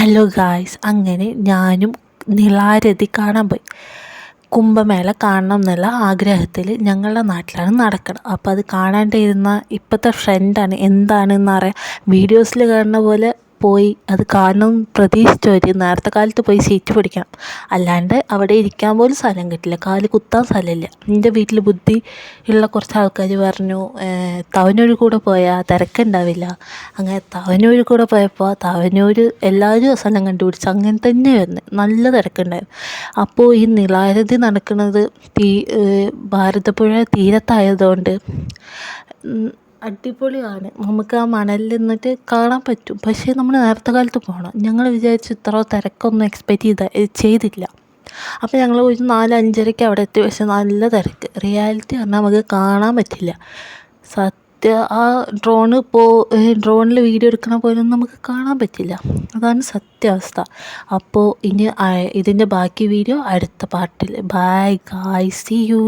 Hello guys, അങ്ങനെ ഞാനും നിളാരതി കാണാൻ പോയി. കുംഭമേള കാണണം എന്നുള്ള ആഗ്രഹത്തിൽ ഞങ്ങളുടെ നാട്ടിലാണ് നടക്കണം. അപ്പോൾ അത് കാണാണ്ടിരുന്ന ഇപ്പോഴത്തെ ട്രെൻഡാണ്. എന്താണെന്ന് അറിയാം, വീഡിയോസിൽ കാണുന്ന പോലെ പോയി അത് കാണണം പ്രതീക്ഷിച്ച് വരും. നേരത്തെ കാലത്ത് പോയി സീറ്റ് പിടിക്കണം, അല്ലാണ്ട് അവിടെ ഇരിക്കാൻ പോലും സ്ഥലം കിട്ടില്ല, കാല് കുത്താൻ സ്ഥലമില്ല. എൻ്റെ വീട്ടിൽ ബുദ്ധി ഉള്ള കുറച്ച് ആൾക്കാർ പറഞ്ഞു തവനൂർ കൂടെ പോയാൽ തിരക്കുണ്ടാവില്ല. അങ്ങനെ തവനൂർ കൂടെ പോയപ്പോൾ തവനൂർ എല്ലാവരും സ്ഥലം കണ്ടുപിടിച്ച് അങ്ങനെ തന്നെ വരുന്നത്, നല്ല തിരക്കുണ്ടായിരുന്നു. അപ്പോൾ ഈ നിളാരതി നടക്കുന്നത് ഭാരതപ്പുഴ തീരത്തായതുകൊണ്ട് അടിപൊളിയാണ്. നമുക്ക് ആ മണലിൽ നിന്നിട്ട് കാണാൻ പറ്റും. പക്ഷേ നമ്മൾ നേരത്തെ കാലത്ത് പോകണം. ഞങ്ങൾ വിചാരിച്ചു ഇത്ര തിരക്കൊന്നും എക്സ്പെക്റ്റ് ചെയ്തില്ല. അപ്പോൾ ഞങ്ങൾ ഒരു 4-5:30 അവിടെ എത്തി. പക്ഷെ നല്ല തിരക്ക്. റിയാലിറ്റി പറഞ്ഞാൽ നമുക്ക് കാണാൻ പറ്റില്ല. ആ ഡ്രോണിൽ വീഡിയോ എടുക്കണ പോലൊന്നും നമുക്ക് കാണാൻ പറ്റില്ല. അതാണ് സത്യാവസ്ഥ. അപ്പോൾ ഇനി ഇതിൻ്റെ ബാക്കി വീഡിയോ അടുത്ത പാർട്ടിൽ. Bye guys, see U.